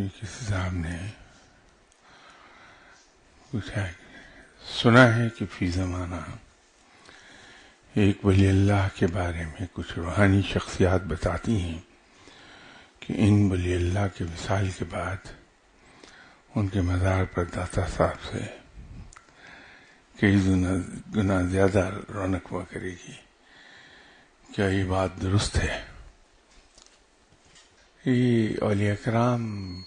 کسی صاحب نے پوچھا سنا ہے کہ فی زمانہ ایک ولی اللہ کے بارے میں کچھ روحانی شخصیات بتاتی ہیں کہ ان ولی اللہ کے وصال کے بعد ان کے مزار پر داتا صاحب سے کئی گنا زیادہ رونق ہوا کرے گی. کیا یہ بات درست ہے؟ یہ اولیاء کرام،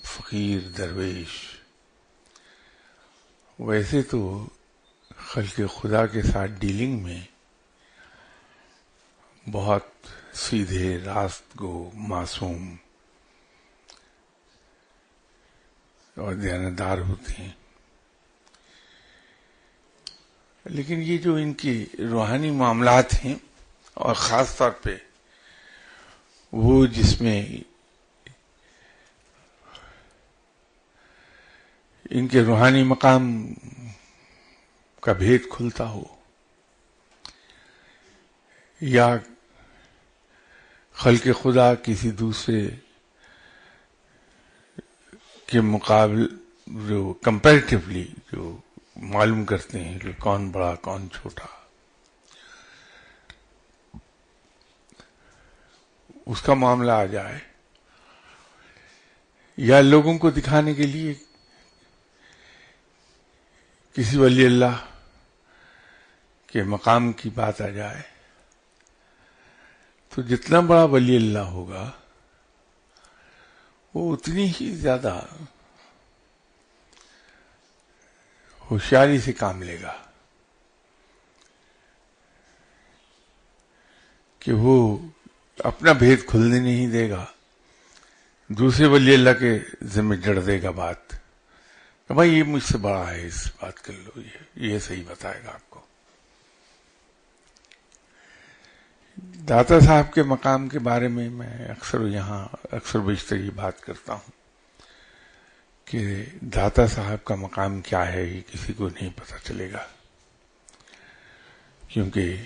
فقیر، درویش ویسے تو خلق خدا کے ساتھ ڈیلنگ میں بہت سیدھے، راست گو، معصوم اور دیانتدار ہوتے ہیں، لیکن یہ جو ان کی روحانی معاملات ہیں اور خاص طور پہ وہ جس میں ان کے روحانی مقام کا بھید کھلتا ہو یا خلق خدا کسی دوسرے کے مقابل جو کمپیریٹیولی جو معلوم کرتے ہیں کہ کون بڑا کون چھوٹا، اس کا معاملہ آ جائے، یا لوگوں کو دکھانے کے لیے کسی ولی اللہ کے مقام کی بات آ جائے، تو جتنا بڑا ولی اللہ ہوگا وہ اتنی ہی زیادہ ہوشیاری سے کام لے گا کہ وہ اپنا بھید کھلنے نہیں دے گا، دوسرے ولی اللہ کے ذمہ جڑ دے گا بات کہ بھائی یہ مجھ سے بڑا ہے، اس بات کر لو، یہ صحیح بتائے گا آپ کو. داتا صاحب کے مقام کے بارے میں اکثر بیشتر یہ بات کرتا ہوں کہ داتا صاحب کا مقام کیا ہے یہ کسی کو نہیں پتہ چلے گا، کیونکہ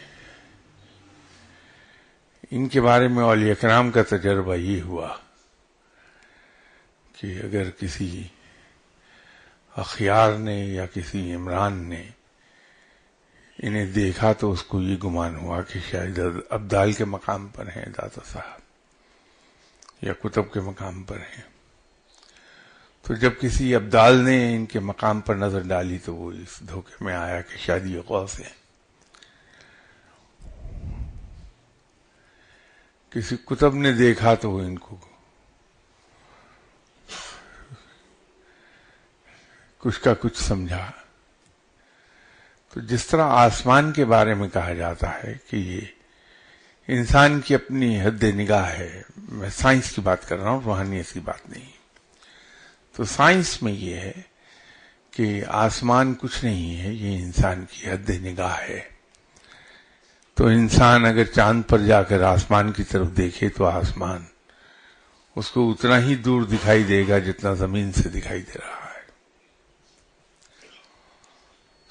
ان کے بارے میں اولیاء کرام کا تجربہ یہ ہوا کہ اگر کسی اخیار نے یا کسی عمران نے انہیں دیکھا تو اس کو یہ گمان ہوا کہ شاید ابدال کے مقام پر ہیں داتا صاحب یا کتب کے مقام پر ہیں. تو جب کسی ابدال نے ان کے مقام پر نظر ڈالی تو وہ اس دھوکے میں آیا کہ شاید یہ غوث ہے. کسی کتب نے دیکھا تو وہ ان کو کچھ کا کچھ سمجھا. تو جس طرح آسمان کے بارے میں کہا جاتا ہے کہ یہ انسان کی اپنی حد نگاہ ہے، میں سائنس کی بات کر رہا ہوں، روحانیت کی بات نہیں. تو سائنس میں یہ ہے کہ آسمان کچھ نہیں ہے، یہ انسان کی حد نگاہ ہے. تو انسان اگر چاند پر جا کر آسمان کی طرف دیکھے تو آسمان اس کو اتنا ہی دور دکھائی دے گا جتنا زمین سے دکھائی دے رہا ہے.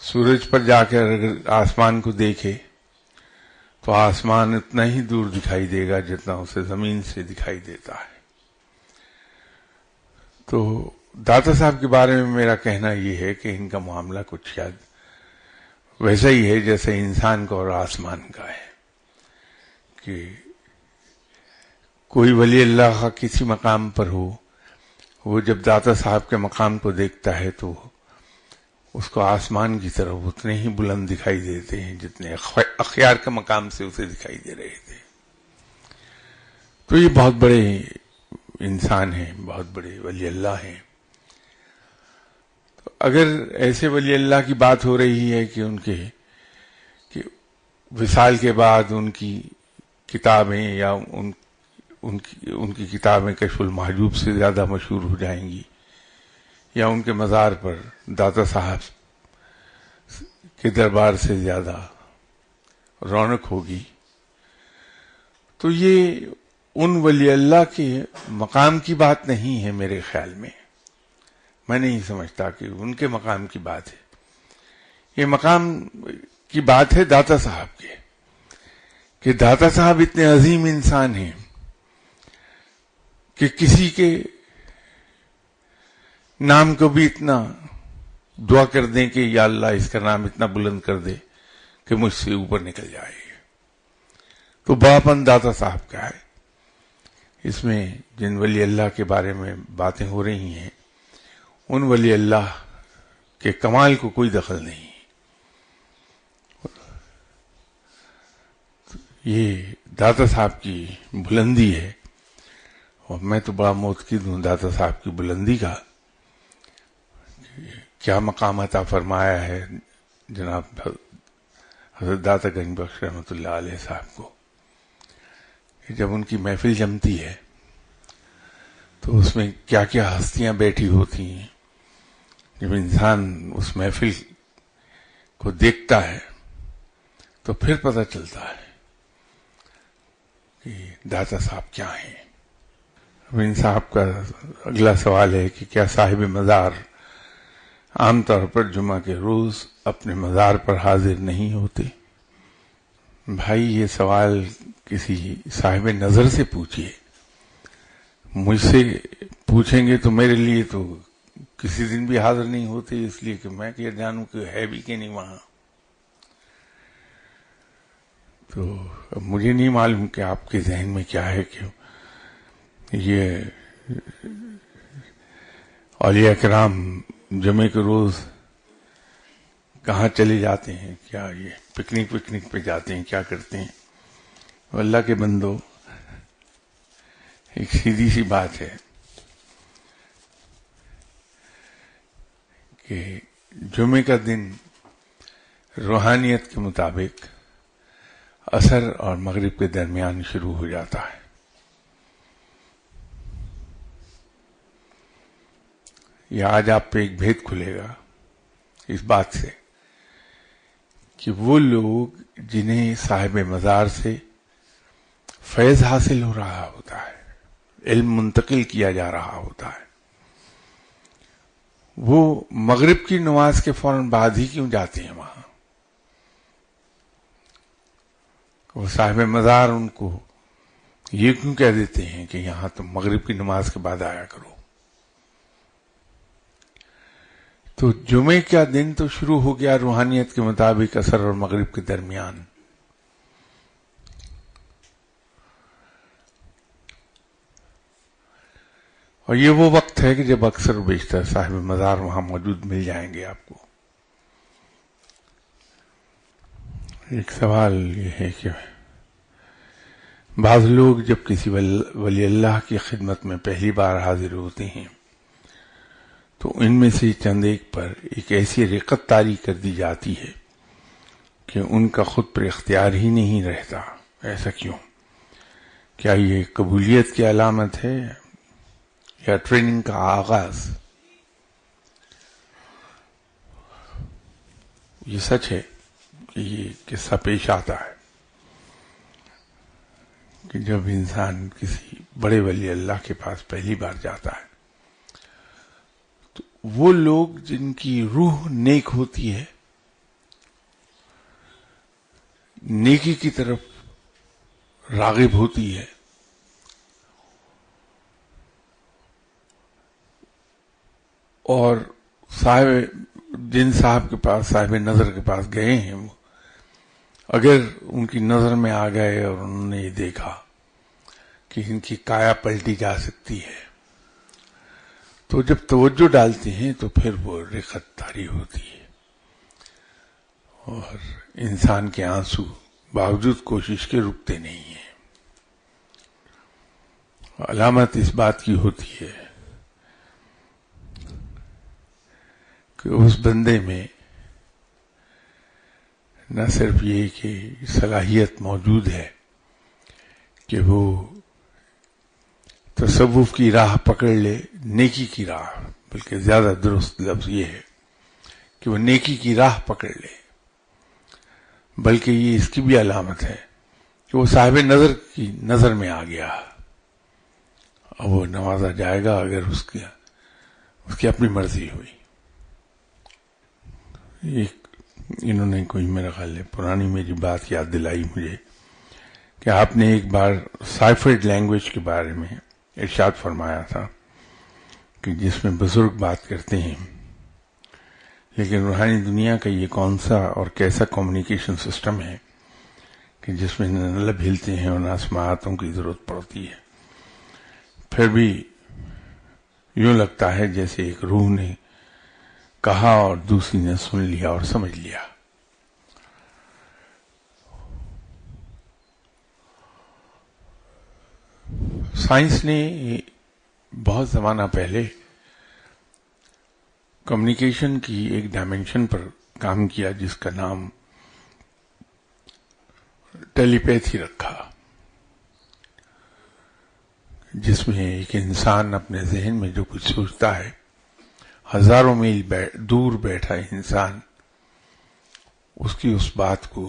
سورج پر جا کر اگر آسمان کو دیکھے تو آسمان اتنا ہی دور دکھائی دے گا جتنا اسے زمین سے دکھائی دیتا ہے. تو داتا صاحب کے بارے میں میرا کہنا یہ ہے کہ ان کا معاملہ کچھ شاید ویسا ہی ہے جیسے انسان کا اور آسمان کا ہے، کہ کوئی ولی اللہ کا کسی مقام پر ہو، وہ جب داتا صاحب کے مقام کو دیکھتا ہے تو اس کو آسمان کی طرف اتنے ہی بلند دکھائی دیتے ہیں جتنے اخیار کے مقام سے اسے دکھائی دے رہے تھے. تو یہ بہت بڑے انسان ہیں، بہت بڑے ولی اللہ ہیں. تو اگر ایسے ولی اللہ کی بات ہو رہی ہے کہ ان کے وصال کے بعد ان کی کتابیں یا ان کی کتابیں کشف المحجوب سے زیادہ مشہور ہو جائیں گی، یا ان کے مزار پر داتا صاحب کے دربار سے زیادہ رونق ہوگی، تو یہ ان ولی اللہ کے مقام کی بات نہیں ہے. میرے خیال میں نہیں سمجھتا کہ ان کے مقام کی بات ہے. یہ مقام کی بات ہے داتا صاحب کے، کہ داتا صاحب اتنے عظیم انسان ہیں کہ کسی کے نام کو بھی اتنا دعا کر دیں کہ یا اللہ اس کا نام اتنا بلند کر دے کہ مجھ سے اوپر نکل جائے. تو بڑاپن داتا صاحب کا ہے. اس میں جن ولی اللہ کے بارے میں باتیں ہو رہی ہیں ان ولی اللہ کے کمال کو کوئی دخل نہیں. یہ داتا صاحب کی بلندی ہے اور میں تو بڑا متقد ہوں داتا صاحب کی بلندی کا. کیا مقام عطا فرمایا ہے جناب حضرت داتا گنج بخش رحمۃ اللہ علیہ صاحب کو. جب ان کی محفل جمتی ہے تو اس میں کیا کیا ہستیاں بیٹھی ہوتی ہیں. جب انسان اس محفل کو دیکھتا ہے تو پھر پتہ چلتا ہے کہ داتا صاحب کیا ہیں. اب ان صاحب کا اگلا سوال ہے کہ کیا صاحب مزار عام طور پر جمعہ کے روز اپنے مزار پر حاضر نہیں ہوتے؟ بھائی یہ سوال کسی صاحب نظر سے پوچھیے. مجھ سے پوچھیں گے تو میرے لیے تو کسی دن بھی حاضر نہیں ہوتے، اس لیے کہ میں کیا جانوں کہ ہے بھی کہ نہیں وہاں. تو اب مجھے نہیں معلوم کہ آپ کے ذہن میں کیا ہے کہ یہ اولیاء کرام جمعے کے روز کہاں چلے جاتے ہیں، کیا یہ پکنک پہ جاتے ہیں، کیا کرتے ہیں. اللہ کے بندو، ایک سیدھی سی بات ہے کہ جمعے کا دن روحانیت کے مطابق عصر اور مغرب کے درمیان شروع ہو جاتا ہے. یہ آج آپ پہ ایک بھید کھلے گا اس بات سے کہ وہ لوگ جنہیں صاحب مزار سے فیض حاصل ہو رہا ہوتا ہے، علم منتقل کیا جا رہا ہوتا ہے، وہ مغرب کی نماز کے فوراً بعد ہی کیوں جاتے ہیں وہاں؟ وہ صاحب مزار ان کو یہ کیوں کہہ دیتے ہیں کہ یہاں تم مغرب کی نماز کے بعد آیا کرو؟ تو جمعے کا دن تو شروع ہو گیا روحانیت کے مطابق عصر اور مغرب کے درمیان. اور یہ وہ وقت ہے کہ جب اکثر و بیشتر صاحب مزار وہاں موجود مل جائیں گے آپ کو. ایک سوال یہ ہے کہ بعض لوگ جب کسی ولی اللہ کی خدمت میں پہلی بار حاضر ہوتے ہیں تو ان میں سے چند ایک پر ایک ایسی رقت طاری کر دی جاتی ہے کہ ان کا خود پر اختیار ہی نہیں رہتا. ایسا کیوں؟ کیا یہ قبولیت کی علامت ہے یا ٹریننگ کا آغاز؟ یہ سچ ہے کہ یہ قصہ پیش آتا ہے کہ جب انسان کسی بڑے ولی اللہ کے پاس پہلی بار جاتا ہے تو وہ لوگ جن کی روح نیک ہوتی ہے، نیکی کی طرف راغب ہوتی ہے، اور جن صاحب کے پاس، صاحب نظر کے پاس گئے ہیں، وہ اگر ان کی نظر میں آ گئے اور انہوں نے یہ دیکھا کہ ان کی کایا پلٹی جا سکتی ہے تو جب توجہ ڈالتے ہیں تو پھر وہ رقت طاری ہوتی ہے اور انسان کے آنسو باوجود کوشش کے رکتے نہیں ہیں. علامت اس بات کی ہوتی ہے کہ اس بندے میں نہ صرف یہ کہ صلاحیت موجود ہے کہ وہ تصوف کی راہ پکڑ لے، نیکی کی راہ، بلکہ زیادہ درست لفظ یہ ہے کہ وہ نیکی کی راہ پکڑ لے، بلکہ یہ اس کی بھی علامت ہے کہ وہ صاحب نظر کی نظر میں آ گیا. اب وہ نوازا جائے گا اگر اس کی اپنی مرضی ہوئی. انہوں نے کوئی میرا خیال ہے پرانی میری بات یاد دلائی مجھے کہ آپ نے ایک بار سائفرڈ لینگویج کے بارے میں ارشاد فرمایا تھا کہ جس میں بزرگ بات کرتے ہیں، لیکن روحانی دنیا کا یہ کون سا اور کیسا کمیونیکیشن سسٹم ہے کہ جس میں نہ لب ہلتے ہیں اور نہ سماعتوں کی ضرورت پڑتی ہے، پھر بھی یوں لگتا ہے جیسے ایک روح نے کہا اور دوسری نے سن لیا اور سمجھ لیا۔ سائنس نے بہت زمانہ پہلے کمیونیکیشن کی ایک ڈائمینشن پر کام کیا جس کا نام ٹیلی پیتھی رکھا، جس میں ایک انسان اپنے ذہن میں جو کچھ سوچتا ہے، ہزاروں میل دور بیٹھا انسان اس کی اس بات کو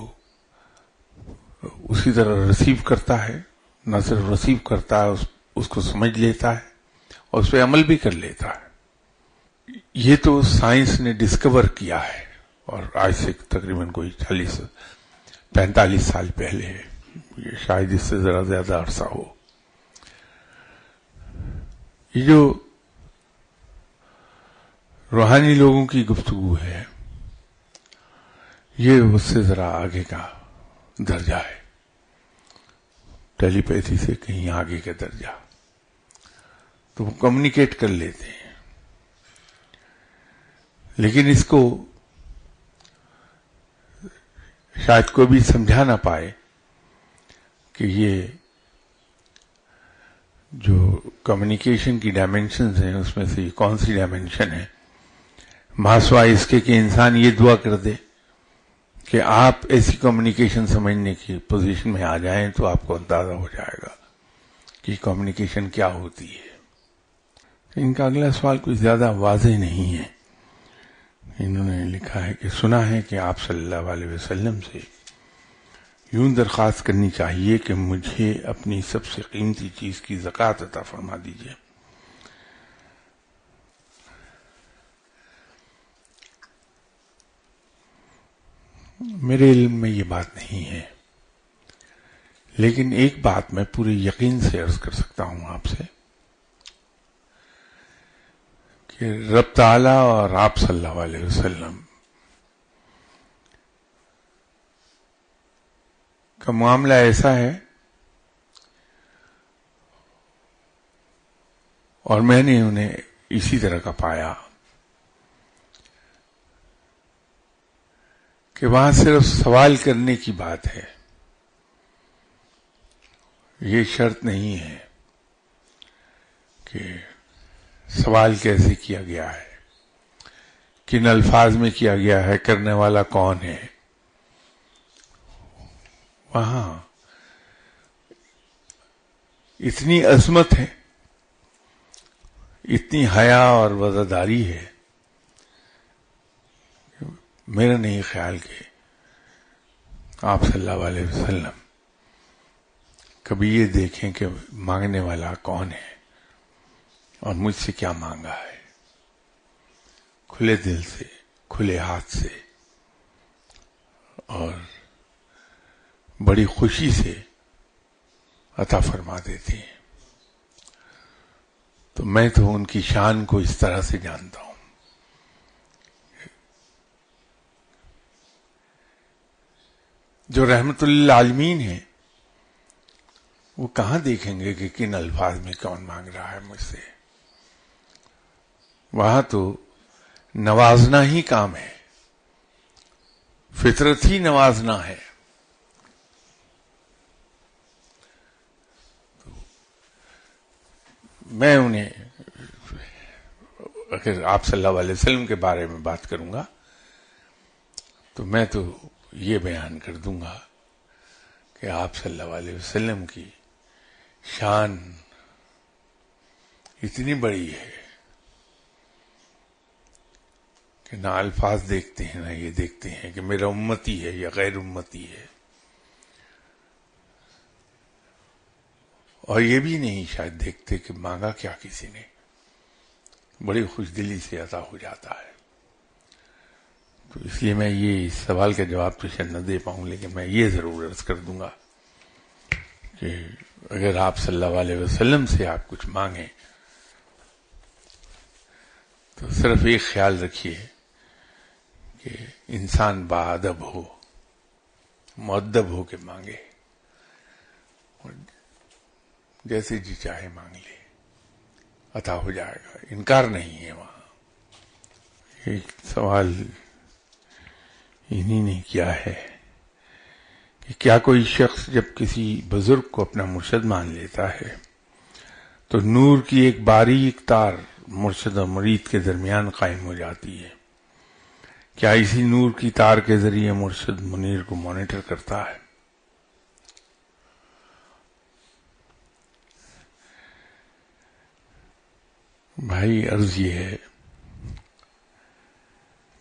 اسی طرح ریسیو کرتا ہے، نہ صرف ریسیو کرتا ہے، اس کو سمجھ لیتا ہے اور اس پہ عمل بھی کر لیتا ہے۔ یہ تو سائنس نے ڈسکور کیا ہے، اور آج سے تقریباً کوئی 45 سال پہلے ہے، یہ شاید اس سے ذرا زیادہ عرصہ ہو۔ یہ جو روحانی لوگوں کی گفتگو ہے یہ اس سے ذرا آگے کا درجہ ہے، ٹیلی پیتھی سے کہیں آگے کا درجہ، تو وہ کمیونیکیٹ کر لیتے ہیں، لیکن اس کو شاید کوئی بھی سمجھا نہ پائے کہ یہ جو کمیونیکیشن کی ڈائمینشنز ہیں اس میں سے یہ کون سی ڈائمینشن ہے، ماسوا اس کے کہ انسان یہ دعا کر دے کہ آپ ایسی کمیونیکیشن سمجھنے کی پوزیشن میں آ جائیں تو آپ کو اندازہ ہو جائے گا کہ کمیونیکیشن کیا ہوتی ہے۔ ان کا اگلا سوال کچھ زیادہ واضح نہیں ہے۔ انہوں نے لکھا ہے کہ سنا ہے کہ آپ صلی اللہ علیہ وسلم سے یوں درخواست کرنی چاہیے کہ مجھے اپنی سب سے قیمتی چیز کی زکوٰۃ عطا فرما دیجیے۔ میرے علم میں یہ بات نہیں ہے، لیکن ایک بات میں پورے یقین سے عرض کر سکتا ہوں آپ سے کہ رب تعالیٰ اور آپ صلی اللہ علیہ وسلم کا معاملہ ایسا ہے، اور میں نے انہیں اسی طرح کا پایا کہ وہاں صرف سوال کرنے کی بات ہے، یہ شرط نہیں ہے کہ سوال کیسے کیا گیا ہے، کن الفاظ میں کیا گیا ہے، کرنے والا کون ہے۔ وہاں اتنی عظمت ہے، اتنی حیا اور وزاداری ہے، میرا نہیں خیال کہ آپ صلی اللہ علیہ وسلم کبھی یہ دیکھیں کہ مانگنے والا کون ہے اور مجھ سے کیا مانگا ہے، کھلے دل سے، کھلے ہاتھ سے اور بڑی خوشی سے عطا فرما دیتے ہیں۔ تو میں تو ان کی شان کو اس طرح سے جانتا ہوں، جو رحمت للعالمین ہیں وہ کہاں دیکھیں گے کہ کن الفاظ میں کون مانگ رہا ہے مجھ سے۔ وہاں تو نوازنا ہی کام ہے، فطرت ہی نوازنا ہے۔ میں انہیں، اگر آپ صلی اللہ علیہ وسلم کے بارے میں بات کروں گا تو میں تو یہ بیان کر دوں گا کہ آپ صلی اللہ علیہ وسلم کی شان اتنی بڑی ہے کہ نہ الفاظ دیکھتے ہیں، نہ یہ دیکھتے ہیں کہ میرا امتی ہے یا غیر امتی ہے، اور یہ بھی نہیں شاید دیکھتے کہ مانگا کیا کسی نے، بڑی خوش دلی سے عطا ہو جاتا ہے۔ تو اس لیے میں یہ اس سوال کا جواب تو شاید نہ دے پاؤں، لیکن میں یہ ضرور عرض کر دوں گا کہ اگر آپ صلی اللہ علیہ وسلم سے آپ کچھ مانگیں تو صرف ایک خیال رکھیے کہ انسان باادب ہو، مؤدب ہو کے مانگے، اور جیسے جی چاہے مانگ لے، عطا ہو جائے گا، انکار نہیں ہے وہاں۔ ایک سوال انہی نے کیا ہے کہ کیا کوئی شخص جب کسی بزرگ کو اپنا مرشد مان لیتا ہے تو نور کی ایک باریک تار مرشد اور مرید کے درمیان قائم ہو جاتی ہے؟ کیا اسی نور کی تار کے ذریعے مرشد منیر کو مانیٹر کرتا ہے؟ بھائی عرض یہ ہے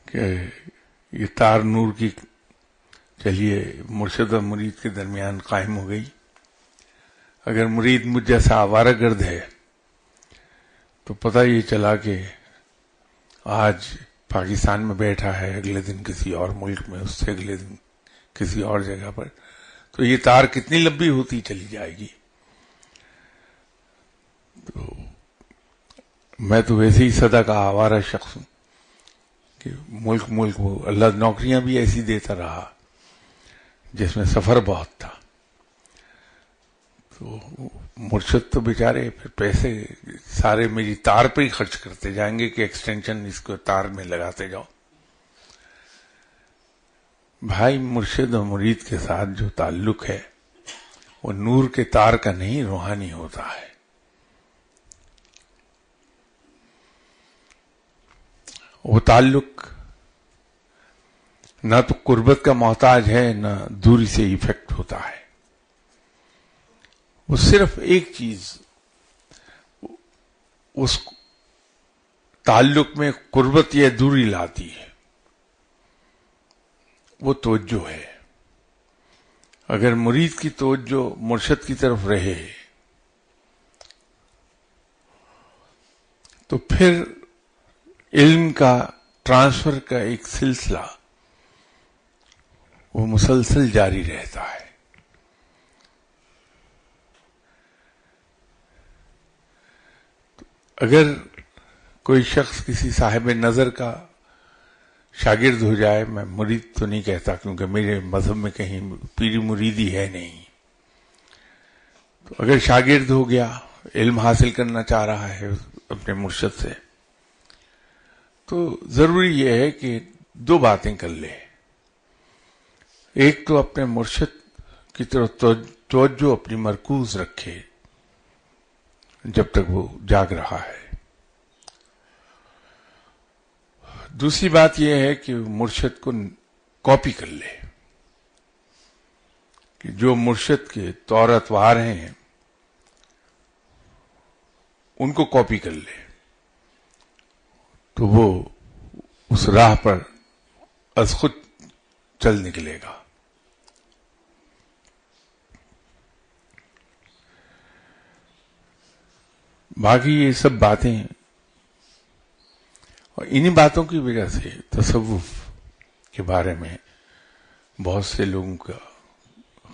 کہ یہ تار نور کی چلیے مرشد اور مرید کے درمیان قائم ہو گئی۔ اگر مرید مجھ جیسا آوارہ گرد ہے تو پتہ یہ چلا کہ آج پاکستان میں بیٹھا ہے، اگلے دن کسی اور ملک میں، اس سے اگلے دن کسی اور جگہ پر، تو یہ تار کتنی لمبی ہوتی چلی جائے گی۔ تو میں تو ویسے ہی سدا کا آوارہ شخص ہوں کہ ملک وہ اللہ نوکریاں بھی ایسی دیتا رہا جس میں سفر بہت تھا، تو مرشد تو بیچارے پھر پیسے سارے میری تار پہ ہی خرچ کرتے جائیں گے کہ ایکسٹینشن اس کو تار میں لگاتے جاؤ۔ بھائی مرشد و مرید کے ساتھ جو تعلق ہے وہ نور کے تار کا نہیں، روحانی ہوتا ہے۔ وہ تعلق نہ تو قربت کا محتاج ہے، نہ دوری سے ایفیکٹ ہوتا ہے۔ وہ صرف ایک چیز اس تعلق میں قربت یا دوری لاتی ہے، وہ توجہ ہے۔ اگر مرید کی توجہ مرشد کی طرف رہے تو پھر علم کا ٹرانسفر کا ایک سلسلہ وہ مسلسل جاری رہتا ہے۔ اگر کوئی شخص کسی صاحب نظر کا شاگرد ہو جائے، میں مرید تو نہیں کہتا کیونکہ میرے مذہب میں کہیں پیری مریدی ہے نہیں، تو اگر شاگرد ہو گیا، علم حاصل کرنا چاہ رہا ہے اپنے مرشد سے، تو ضروری یہ ہے کہ دو باتیں کر لے۔ ایک تو اپنے مرشد کی طرف توجہ اپنی مرکوز رکھے جب تک وہ جاگ رہا ہے۔ دوسری بات یہ ہے کہ مرشد کو کاپی کر لے، کہ جو مرشد کے طور اطوار ہیں ان کو کاپی کر لے، تو وہ اس راہ پر از خود چل نکلے گا۔ باقی یہ سب باتیں، اور انہی باتوں کی وجہ سے تصوف کے بارے میں بہت سے لوگوں کا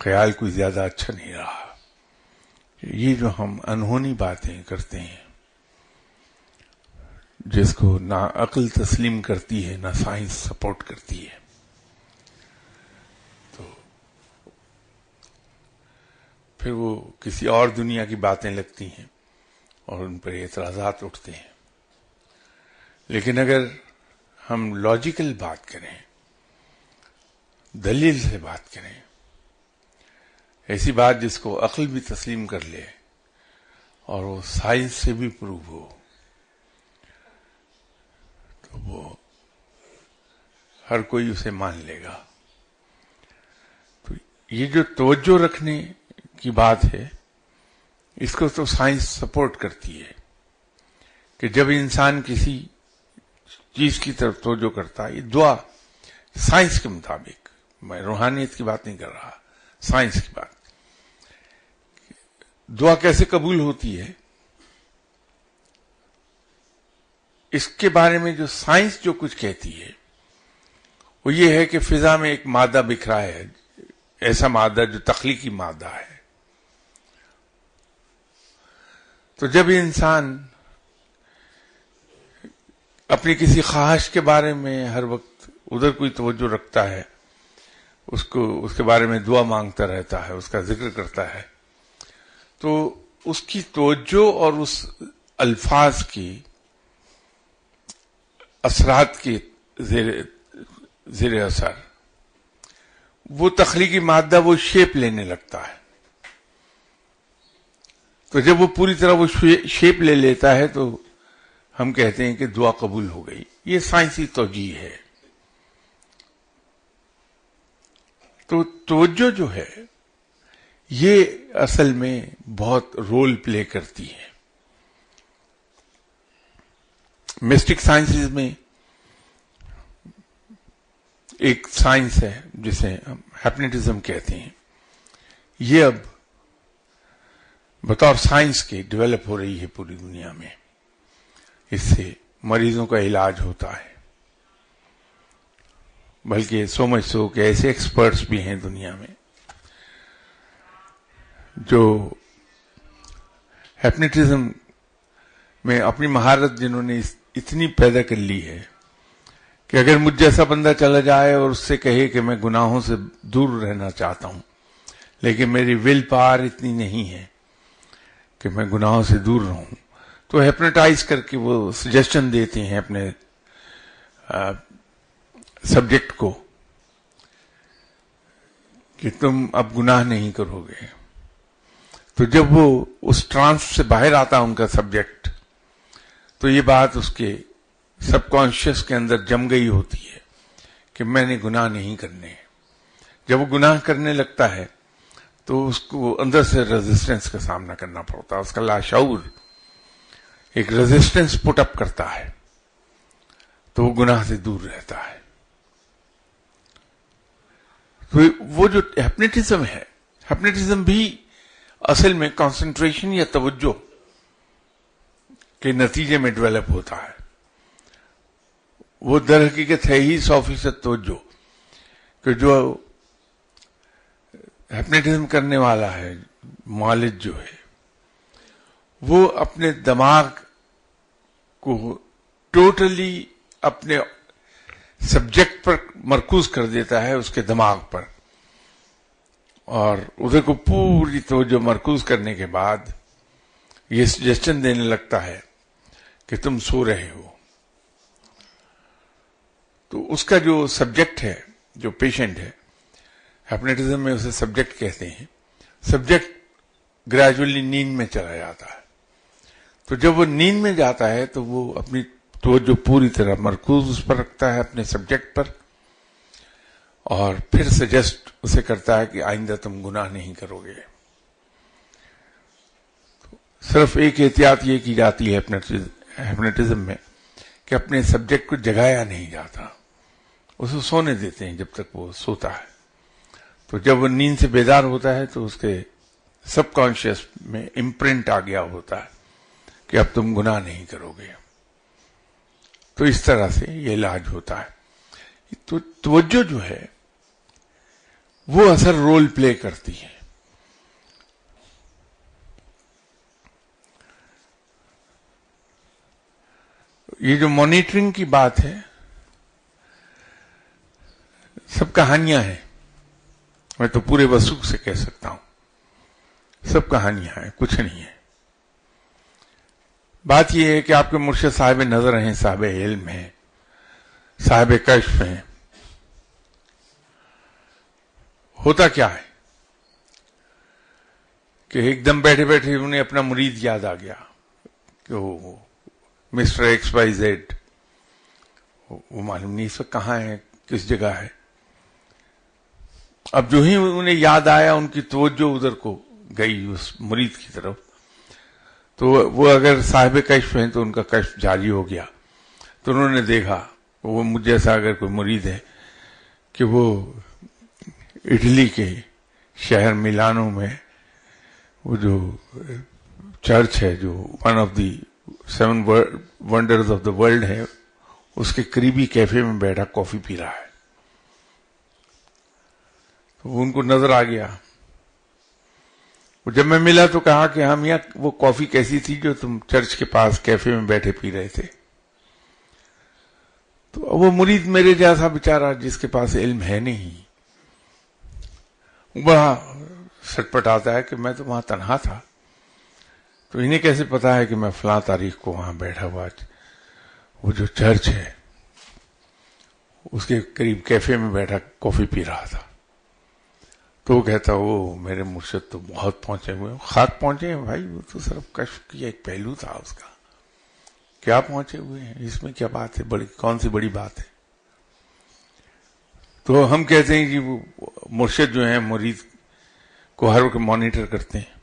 خیال کوئی زیادہ اچھا نہیں رہا۔ یہ جو ہم انہونی باتیں کرتے ہیں، جس کو نہ عقل تسلیم کرتی ہے نہ سائنس سپورٹ کرتی ہے، تو پھر وہ کسی اور دنیا کی باتیں لگتی ہیں اور ان پر اعتراضات اٹھتے ہیں۔ لیکن اگر ہم لاجیکل بات کریں، دلیل سے بات کریں، ایسی بات جس کو عقل بھی تسلیم کر لے اور وہ سائنس سے بھی پروو ہو، تو وہ ہر کوئی اسے مان لے گا۔ تو یہ جو توجہ رکھنے کی بات ہے، اس کو تو سائنس سپورٹ کرتی ہے کہ جب انسان کسی چیز کی طرف توجہ کرتا ہے، یہ دعا سائنس کے مطابق، میں روحانیت کی بات نہیں کر رہا، سائنس کی بات، دعا کیسے قبول ہوتی ہے اس کے بارے میں جو سائنس جو کچھ کہتی ہے وہ یہ ہے کہ فضا میں ایک مادہ بکھرا ہے، ایسا مادہ جو تخلیقی مادہ ہے۔ تو جب انسان اپنی کسی خواہش کے بارے میں ہر وقت ادھر کوئی توجہ رکھتا ہے، اس کے بارے میں دعا مانگتا رہتا ہے، اس کا ذکر کرتا ہے، تو اس کی توجہ اور اس الفاظ کی اثرات کے زیر اثر وہ تخلیقی مادہ وہ شیپ لینے لگتا ہے. تو جب وہ پوری طرح وہ شیپ لے لیتا ہے تو ہم کہتے ہیں کہ دعا قبول ہو گئی. یہ سائنسی توجیہ ہے. تو توجہ جو ہے یہ اصل میں بہت رول پلے کرتی ہے. مسٹک سائنسز میں ایک سائنس ہے جسے ہم ہیپنیٹزم کہتے ہیں. یہ اب بطور سائنس کے ڈیولپ ہو رہی ہے پوری دنیا میں. اس سے مریضوں کا علاج ہوتا ہے، بلکہ سمجھ سو کہ ایسے ایکسپرٹس بھی ہیں دنیا میں جو ہیپنیٹزم میں اپنی مہارت جنہوں نے اتنی پیدا کر لی ہے کہ اگر مجھ جیسا بندہ چلا جائے اور اس سے کہے کہ میں گناہوں سے دور رہنا چاہتا ہوں لیکن میری ول پاور اتنی نہیں ہے کہ میں گناہوں سے دور رہوں، تو ہیپنوٹائز کر کے وہ سجیشن دیتے ہیں اپنے سبجیکٹ کو کہ تم اب گناہ نہیں کرو گے. تو جب وہ اس ٹرانس سے باہر آتا ان کا سبجیکٹ تو یہ بات اس کے سب کانشیس کے اندر جم گئی ہوتی ہے کہ میں نے گناہ نہیں کرنے. جب وہ گناہ کرنے لگتا ہے تو اس کو اندر سے ریزسٹنس کا سامنا کرنا پڑتا ہے. اس کا لاشعور ایک ریزسٹنس پٹ اپ کرتا ہے تو وہ گناہ سے دور رہتا ہے. تو وہ جو ہیپنیٹزم ہے، ہیپنیٹزم بھی اصل میں کنسنٹریشن یا توجہ کے نتیجے میں ڈیولپ ہوتا ہے. وہ در حقیقت ہے ہی 100% توجہ کہ جو ہیپنیٹزم کرنے والا ہے، معالج جو ہے، وہ اپنے دماغ کو ٹوٹلی اپنے سبجیکٹ پر مرکوز کر دیتا ہے، اس کے دماغ پر، اور ادھر کو پوری توجہ مرکوز کرنے کے بعد یہ سجیشن دینے لگتا ہے کہ تم سو رہے ہو. تو اس کا جو سبجیکٹ ہے، جو پیشنٹ ہے، ہیپنیٹزم میں اسے سبجیکٹ کہتے ہیں، سبجیکٹ گریجولی نیند میں چلا جاتا ہے. تو جب وہ نیند میں جاتا ہے تو وہ اپنی توجہ پوری طرح مرکوز اس پر رکھتا ہے، اپنے سبجیکٹ پر، اور پھر سجیسٹ اسے کرتا ہے کہ آئندہ تم گناہ نہیں کرو گے. صرف ایک احتیاط یہ کی جاتی ہے ہیپنیٹزم میں کہ اپنے سبجیکٹ کو جگایا نہیں جاتا، اسے سونے دیتے ہیں جب تک وہ سوتا ہے. تو جب وہ نیند سے بیدار ہوتا ہے تو اس کے سب کانشیس میں امپرنٹ آ گیا ہوتا ہے کہ اب تم گناہ نہیں کرو گے. تو اس طرح سے یہ علاج ہوتا ہے. تو توجہ جو ہے وہ اثر رول پلے کرتی ہے. یہ جو مانیٹرنگ کی بات ہے سب کہانیاں ہیں، میں تو پورے وثوق سے کہہ سکتا ہوں سب کہانیاں ہیں، کچھ نہیں ہے. بات یہ ہے کہ آپ کے مرشد صاحب نظر ہیں، صاحب علم ہیں، صاحب کشف ہیں. ہوتا کیا ہے کہ ایک دم بیٹھے بیٹھے انہیں اپنا مرید یاد آ گیا کہ وہ مسٹر ایکس وائی زیڈ، وہ معلوم نہیں اس وقت کہاں ہے، کس جگہ ہے. اب جو ہی انہیں یاد آیا ان کی توجہ ادھر کو گئی اس مرید کی طرف. تو وہ اگر صاحب کشف ہیں تو ان کا کشف جاری ہو گیا. تو انہوں نے دیکھا، وہ مجھ جیسا اگر کوئی مرید ہے، کہ وہ اٹلی کے شہر میلانو میں وہ جو چرچ ہے جو one of the 7 wonders of the world ہے، اس کے قریبی کیفے میں بیٹھا کافی پی رہا ہے. تو ان کو نظر آ گیا. جب میں ملا تو کہا کہ ہم یہاں وہ کافی کیسی تھی جو تم چرچ کے پاس کیفے میں بیٹھے پی رہے تھے. تو وہ مرید میرے جیسا بیچارہ جس کے پاس علم ہے نہیں، بڑا سٹ آتا ہے کہ میں تو وہاں تنہا تھا، تو انہیں کیسے پتا ہے کہ میں فلاں تاریخ کو وہاں بیٹھا ہوا وہ جو چرچ ہے اس کے قریب کیفے میں بیٹھا کافی پی رہا تھا. تو وہ کہتا وہ میرے مرشد تو بہت پہنچے ہوئے ہیں. خاک پہنچے ہیں بھائی، وہ تو صرف کشف کی ایک پہلو تھا اس کا. کیا پہنچے ہوئے ہیں، اس میں کیا بات ہے، کون سی بڑی بات ہے. تو ہم کہتے ہیں کہ وہ مرشد جو ہیں مرید کو ہر وقت مانیٹر کرتے ہیں.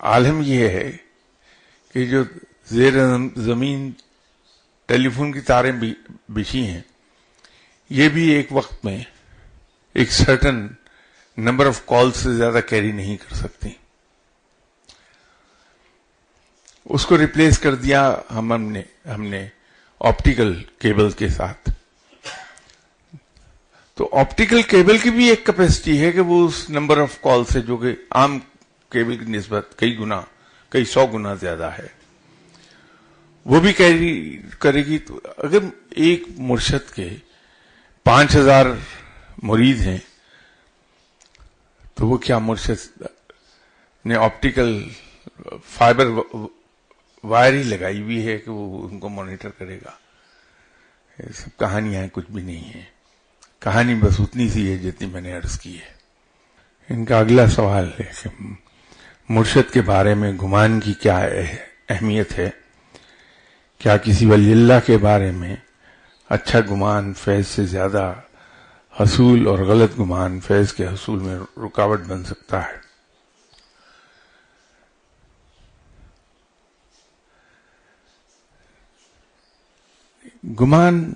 عالم یہ ہے کہ جو زیر زمین ٹیلی فون کی تاریں بچھی ہیں، یہ بھی ایک وقت میں ایک سرٹن نمبر آف کال سے زیادہ کیری نہیں کر سکتی. اس کو ریپلیس کر دیا ہم نے آپٹیکل کیبل کے ساتھ. تو آپٹیکل کیبل کی بھی ایک کیپیسٹی ہے کہ وہ اس نمبر آف کال سے، جو کہ عام کیبل کی نسبت کئی 100 گنا زیادہ ہے، وہ بھی کیری کرے گی. تو اگر ایک مرشد کے 5000 مرید ہیں تو وہ کیا مرشد نے آپٹیکل فائبر وائر ہی لگائی ہوئی ہے کہ وہ ان کو مانیٹر کرے گا؟ یہ سب کہانیاں کچھ بھی نہیں ہیں. کہانی بس اتنی سی ہے جتنی میں نے عرض کی ہے. ان کا اگلا سوال ہے کہ مرشد کے بارے میں گمان کی کیا اہمیت ہے؟ کیا کسی ولی اللہ کے بارے میں اچھا گمان فیض سے زیادہ حصول اور غلط گمان فیض کے حصول میں رکاوٹ بن سکتا ہے؟ گمان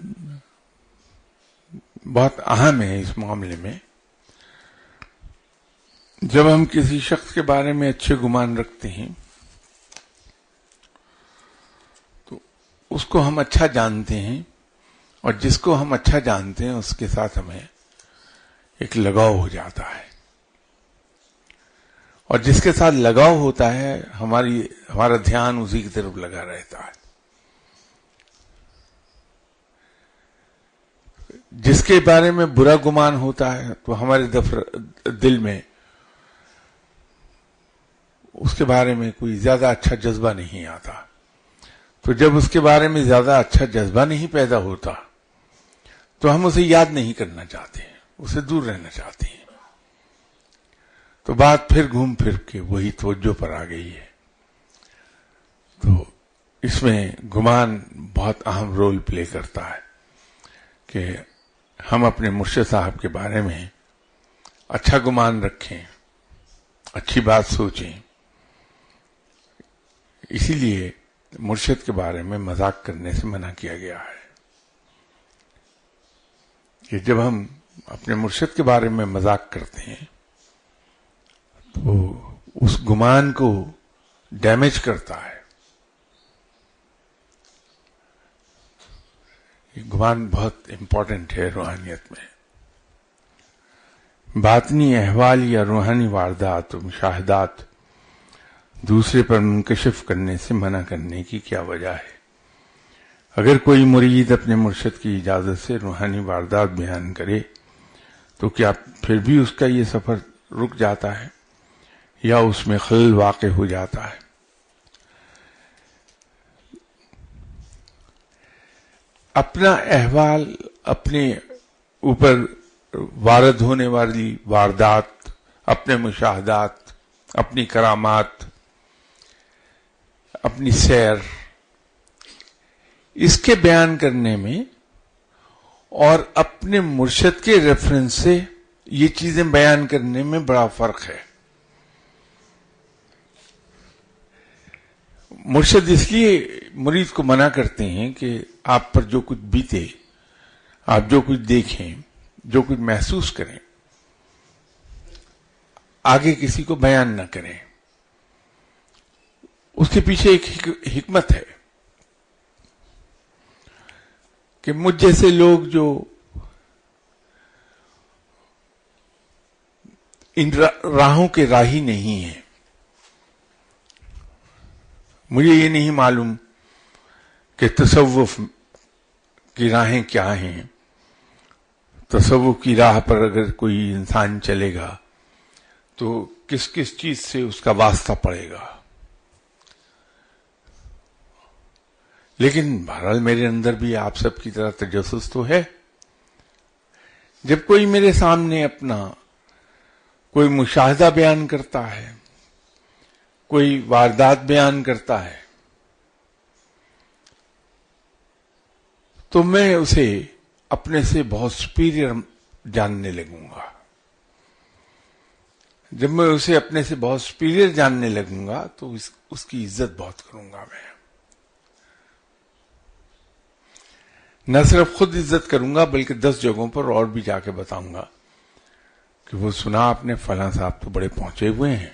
بہت اہم ہے اس معاملے میں. جب ہم کسی شخص کے بارے میں اچھے گمان رکھتے ہیں تو اس کو ہم اچھا جانتے ہیں، اور جس کو ہم اچھا جانتے ہیں اس کے ساتھ ہمیں ایک لگاؤ ہو جاتا ہے. اور جس کے ساتھ لگاؤ ہوتا ہے ہمارا دھیان اسی کی طرف لگا رہتا ہے. جس کے بارے میں برا گمان ہوتا ہے تو ہمارے دل میں اس کے بارے میں کوئی زیادہ اچھا جذبہ نہیں آتا. تو جب اس کے بارے میں زیادہ اچھا جذبہ نہیں پیدا ہوتا تو ہم اسے یاد نہیں کرنا چاہتے ہیں، اسے دور رہنا چاہتے ہیں. تو بات پھر گھوم پھر کے وہی توجہ پر آ گئی ہے. تو اس میں گمان بہت اہم رول پلے کرتا ہے کہ ہم اپنے مرشد صاحب کے بارے میں اچھا گمان رکھیں، اچھی بات سوچیں. اسی لیے مرشد کے بارے میں مذاق کرنے سے منع کیا گیا ہے کہ جب ہم اپنے مرشد کے بارے میں مذاق کرتے ہیں تو اس گمان کو ڈیمیج کرتا ہے. یہ گمان بہت امپورٹنٹ ہے روحانیت میں. باطنی احوال یا روحانی واردات و مشاہدات دوسرے پر منکشف کرنے سے منع کرنے کی کیا وجہ ہے؟ اگر کوئی مرید اپنے مرشد کی اجازت سے روحانی واردات بیان کرے تو کیا پھر بھی اس کا یہ سفر رک جاتا ہے یا اس میں خلل واقع ہو جاتا ہے؟ اپنا احوال، اپنے اوپر وارد ہونے والی واردات، اپنے مشاہدات، اپنی کرامات، اپنی سیر، اس کے بیان کرنے میں اور اپنے مرشد کے ریفرنس سے یہ چیزیں بیان کرنے میں بڑا فرق ہے. مرشد اس لیے مرید کو منع کرتے ہیں کہ آپ پر جو کچھ بیتے، آپ جو کچھ دیکھیں، جو کچھ محسوس کریں، آگے کسی کو بیان نہ کریں. اس کے پیچھے ایک حکمت ہے کہ مجھ جیسے لوگ جو ان راہوں کے راہی نہیں ہیں، مجھے یہ نہیں معلوم کہ تصوف کی راہیں کیا ہیں. تصوف کی راہ پر اگر کوئی انسان چلے گا تو کس کس چیز سے اس کا واسطہ پڑے گا. لیکن بہرحال میرے اندر بھی آپ سب کی طرح تجسس تو ہے. جب کوئی میرے سامنے اپنا کوئی مشاہدہ بیان کرتا ہے، کوئی واردات بیان کرتا ہے، تو میں اسے اپنے سے بہت سپیریئر جاننے لگوں گا. جب میں اسے اپنے سے بہت سپیریئر جاننے لگوں گا تو اس کی عزت بہت کروں گا. میں نہ صرف خود عزت کروں گا بلکہ 10 جگہوں پر اور بھی جا کے بتاؤں گا کہ وہ سنا آپ نے، فلاں صاحب تو بڑے پہنچے ہوئے ہیں،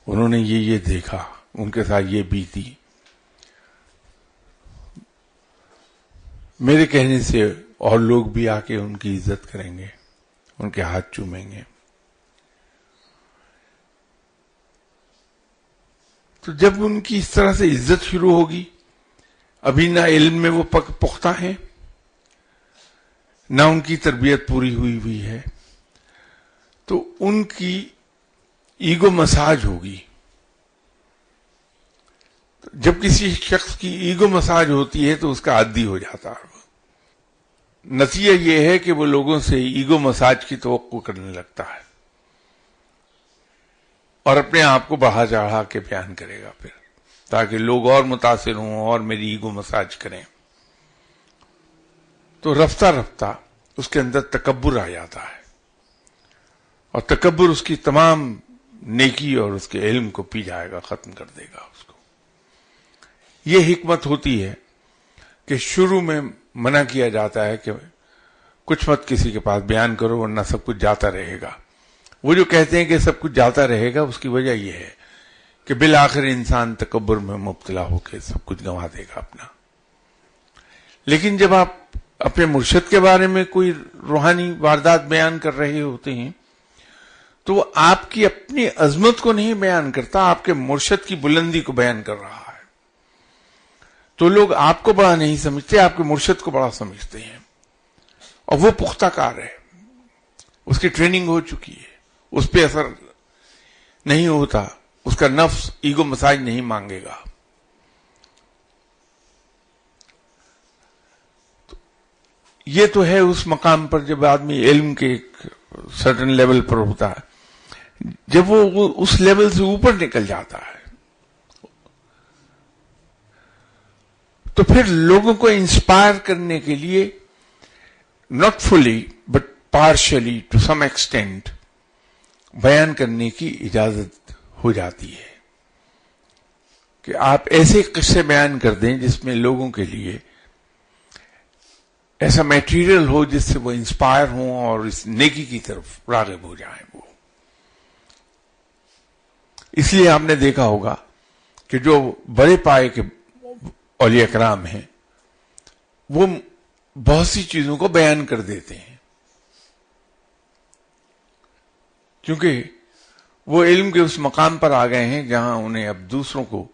انہوں نے یہ دیکھا، ان کے ساتھ یہ بیتی. میرے کہنے سے اور لوگ بھی آ کے ان کی عزت کریں گے، ان کے ہاتھ چومیں گے. تو جب ان کی اس طرح سے عزت شروع ہوگی، ابھی نہ علم میں وہ پختہ ہیں، نہ ان کی تربیت پوری ہوئی ہے، تو ان کی ایگو مساج ہوگی. جب کسی شخص کی ایگو مساج ہوتی ہے تو اس کا عادی ہو جاتا ہے. نتیجہ یہ ہے کہ وہ لوگوں سے ایگو مساج کی توقع کرنے لگتا ہے اور اپنے آپ کو بڑھا چڑھا کے بیان کرے گا پھر، تاکہ لوگ اور متاثر ہوں اور میری ایگو مساج کریں. تو رفتہ رفتہ اس کے اندر تکبر آ جاتا ہے، اور تکبر اس کی تمام نیکی اور اس کے علم کو پی جائے گا، ختم کر دے گا اس کو. یہ حکمت ہوتی ہے کہ شروع میں منع کیا جاتا ہے کہ کچھ مت کسی کے پاس بیان کرو ورنہ سب کچھ جاتا رہے گا. وہ جو کہتے ہیں کہ سب کچھ جاتا رہے گا، اس کی وجہ یہ ہے کہ بالآخر انسان تکبر میں مبتلا ہو کے سب کچھ گنوا دے گا اپنا. لیکن جب آپ اپنے مرشد کے بارے میں کوئی روحانی واردات بیان کر رہے ہوتے ہیں تو وہ آپ کی اپنی عظمت کو نہیں بیان کرتا، آپ کے مرشد کی بلندی کو بیان کر رہا ہے. تو لوگ آپ کو بڑا نہیں سمجھتے، آپ کے مرشد کو بڑا سمجھتے ہیں. اور وہ پختہ کار ہے، اس کی ٹریننگ ہو چکی ہے، اس پہ اثر نہیں ہوتا، اس کا نفس ایگو مساج نہیں مانگے گا. یہ تو ہے اس مقام پر جب آدمی علم کے ایک سرٹن لیول پر ہوتا ہے. جب وہ اس لیول سے اوپر نکل جاتا ہے تو پھر لوگوں کو انسپائر کرنے کے لیے not fully but partially to some extent بیان کرنے کی اجازت ہو جاتی ہے کہ آپ ایسے قصے بیان کر دیں جس میں لوگوں کے لیے ایسا میٹیریل ہو جس سے وہ انسپائر ہوں اور اس نیکی کی طرف راغب ہو جائیں. وہ اس لیے آپ نے دیکھا ہوگا کہ جو بڑے پائے کے اولیاء کرام ہیں وہ بہت سی چیزوں کو بیان کر دیتے ہیں کیونکہ وہ علم کے اس مقام پر آ گئے ہیں جہاں انہیں اب دوسروں کو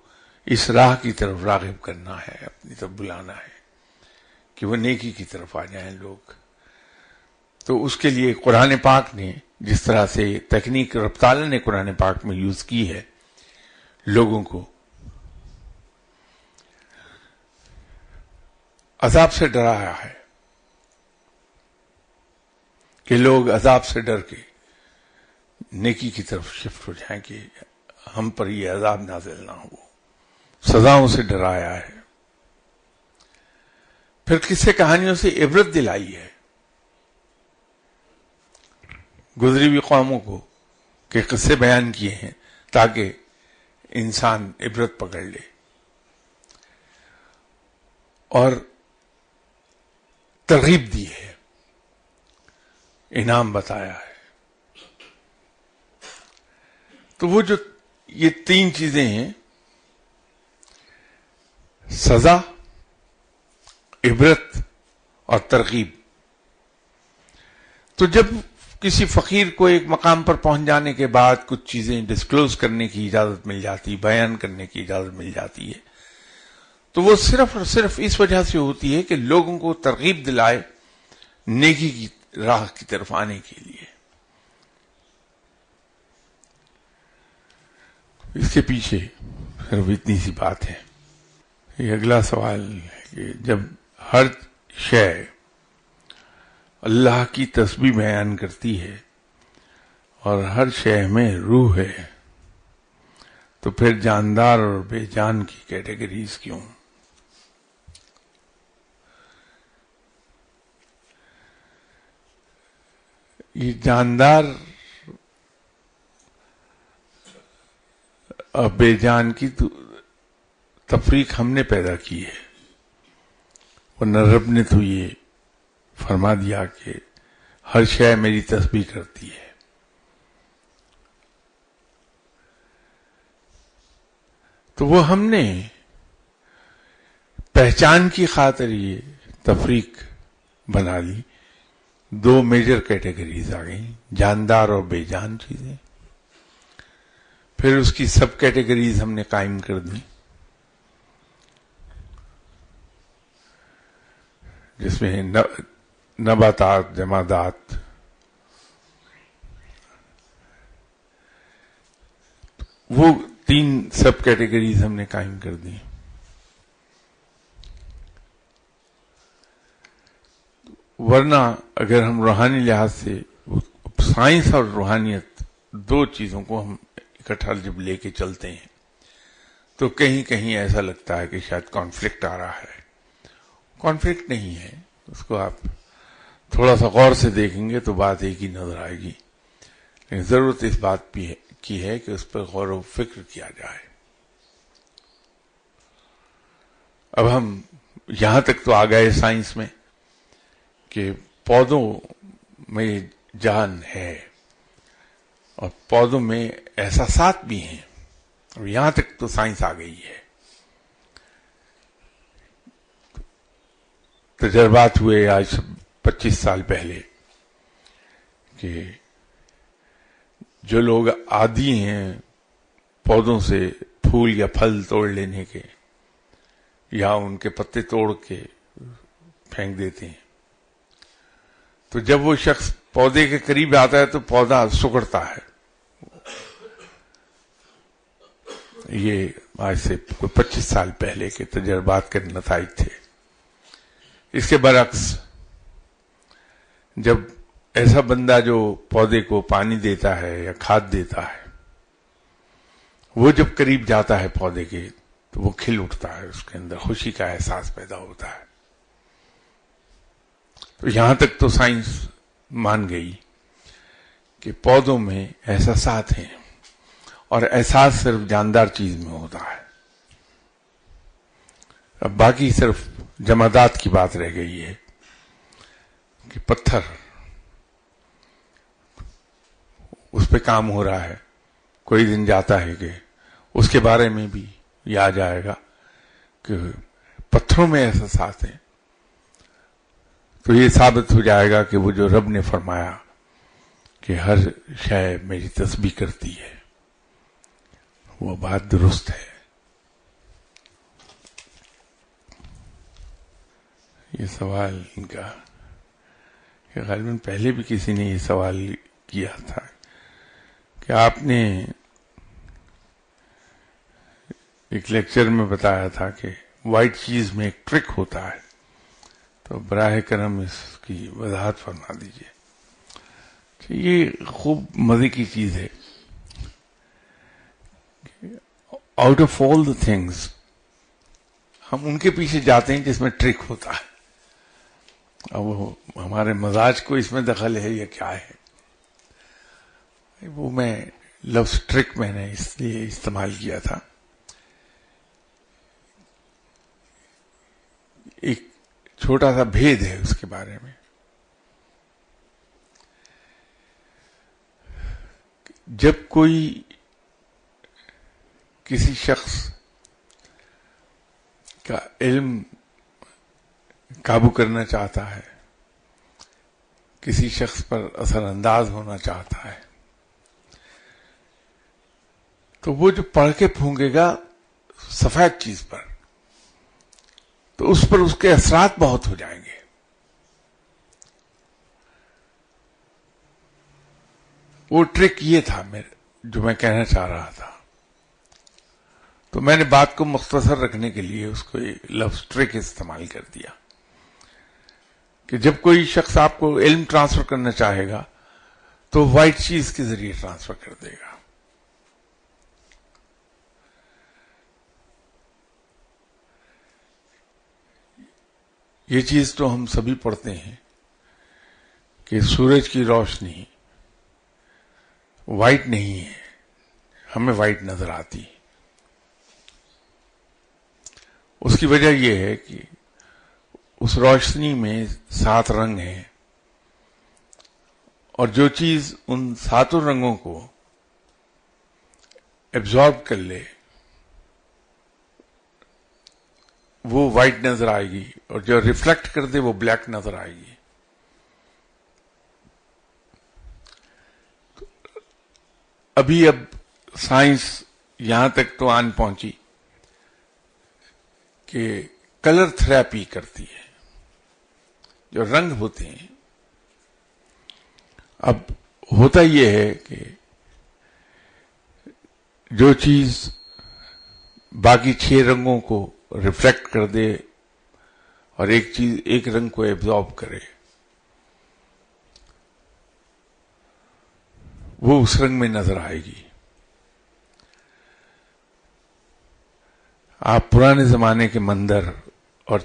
اس راہ کی طرف راغب کرنا ہے، اپنی طرف بلانا ہے کہ وہ نیکی کی طرف آ جائیں لوگ. تو اس کے لیے قرآن پاک نے جس طرح سے تکنیک رب تعالیٰ نے قرآن پاک میں یوز کی ہے، لوگوں کو عذاب سے ڈرایا ہے کہ لوگ عذاب سے ڈر کے نیکی کی طرف شفٹ ہو جائیں کہ ہم پر یہ عذاب نازل نہ ہو. سزاؤں سے ڈرایا ہے. پھر قصے کہانیوں سے عبرت دلائی ہے گزری ہوئی قوموں کو کہ قصے بیان کیے ہیں تاکہ انسان عبرت پکڑ لے. اور ترغیب دی ہے، انعام بتایا ہے. تو وہ جو یہ 3 چیزیں ہیں، سزا، عبرت اور ترغیب، تو جب کسی فقیر کو ایک مقام پر پہنچ جانے کے بعد کچھ چیزیں ڈسکلوز کرنے کی اجازت مل جاتی، بیان کرنے کی اجازت مل جاتی ہے، تو وہ صرف اور صرف اس وجہ سے ہوتی ہے کہ لوگوں کو ترغیب دلائے نیکی کی راہ کی طرف آنے کے لیے. اس کے پیچھے صرف اتنی سی بات ہے. یہ اگلا سوال ہے کہ جب ہر شے اللہ کی تسبیح بیان کرتی ہے اور ہر شے میں روح ہے تو پھر جاندار اور بے جان کی کیٹیگریز کیوں؟ یہ جاندار اور بے جان کی تفریق ہم نے پیدا کی ہے، ورنہ رب نے تو یہ فرما دیا کہ ہر شے میری تسبیح کرتی ہے. تو وہ ہم نے پہچان کی خاطر یہ تفریق بنا لی. دو میجر کیٹیگریز آ گئی، جاندار اور بے جان چیزیں. پھر اس کی سب کیٹیگریز ہم نے قائم کر دی، جس میں نباتات، جمادات، وہ 3 سب کیٹیگریز ہم نے قائم کر دی. ورنہ اگر ہم روحانی لحاظ سے سائنس اور روحانیت 2 چیزوں کو ہم اکٹھا جب لے کے چلتے ہیں تو کہیں کہیں ایسا لگتا ہے کہ شاید کانفلکٹ آ رہا ہے. کانفلکٹ نہیں ہے، اس کو آپ تھوڑا سا غور سے دیکھیں گے تو بات ایک ہی نظر آئے گی. لیکن ضرورت اس بات کی ہے کہ اس پر غور و فکر کیا جائے. اب ہم یہاں تک تو آ گئے سائنس میں کہ پودوں میں جان ہے اور پودوں میں احساسات بھی ہیں، اور یہاں تک تو سائنس آ گئی ہے. تجربات ہوئے آج 25 سال پہلے کہ جو لوگ عادی ہیں پودوں سے پھول یا پھل توڑ لینے کے یا ان کے پتے توڑ کے پھینک دیتے ہیں، تو جب وہ شخص پودے کے قریب آتا ہے تو پودا سکڑتا ہے. یہ آج سے 25 سال پہلے کے تجربات کے نتائج تھے. اس کے برعکس جب ایسا بندہ جو پودے کو پانی دیتا ہے یا کھاد دیتا ہے، وہ جب قریب جاتا ہے پودے کے تو وہ کھل اٹھتا ہے، اس کے اندر خوشی کا احساس پیدا ہوتا ہے. تو یہاں تک تو سائنس مان گئی کہ پودوں میں احساسات ہیں اور احساس صرف جاندار چیز میں ہوتا ہے. اب باقی صرف جمادات کی بات رہ گئی ہے کہ پتھر، اس پہ کام ہو رہا ہے. کوئی دن جاتا ہے کہ اس کے بارے میں بھی یہ آ جائے گا کہ پتھروں میں احساسات ہیں، تو یہ ثابت ہو جائے گا کہ وہ جو رب نے فرمایا کہ ہر شے میری تسبیح کرتی ہے، وہ بات درست ہے. یہ سوال ان کا کہ غالباً پہلے بھی کسی نے یہ سوال کیا تھا کہ آپ نے ایک لیکچر میں بتایا تھا کہ وائٹ چیز میں ایک ٹرک ہوتا ہے، تو براہ کرم اس کی وضاحت فرما دیجیے. یہ خوب مزے کی چیز ہے. Out of all the things ہم ان کے پیچھے جاتے ہیں جس میں ٹرک ہوتا ہے. اب وہ ہمارے مزاج کو اس میں دخل ہے یا کیا ہے؟ وہ میں لفظ ٹرک میں نے اس لیے استعمال کیا تھا. ایک چھوٹا سا بھید ہے اس کے بارے میں. جب کوئی کسی شخص کا علم قابو کرنا چاہتا ہے، کسی شخص پر اثر انداز ہونا چاہتا ہے، تو وہ جو پڑھ کے پھونکے گا سفید چیز پر، تو اس پر اس کے اثرات بہت ہو جائیں گے. وہ ٹرک یہ تھا جو میں کہنا چاہ رہا تھا. تو میں نے بات کو مختصر رکھنے کے لیے اس کو لفظ ٹرک استعمال کر دیا کہ جب کوئی شخص آپ کو علم ٹرانسفر کرنا چاہے گا تو وائٹ چیز کے ذریعے ٹرانسفر کر دے گا. یہ چیز تو ہم سبھی پڑھتے ہیں کہ سورج کی روشنی وائٹ نہیں ہے، ہمیں وائٹ نظر آتی. اس کی وجہ یہ ہے کہ اس روشنی میں 7 رنگ ہیں، اور جو چیز ان 7 رنگوں کو ایبزارب کر لے وہ وائٹ نظر آئے گی، اور جو ریفلیکٹ کر دے وہ بلیک نظر آئے گی. اب سائنس یہاں تک تو آن پہنچی کہ کلر تھراپی کرتی ہے. جو رنگ ہوتے ہیں، اب ہوتا یہ ہے کہ جو چیز باقی 6 رنگوں کو ریفلیکٹ کر دے اور ایک رنگ کو ایبزارب کرے، وہ اس رنگ میں نظر آئے گی. آپ پرانے زمانے کے مندر اور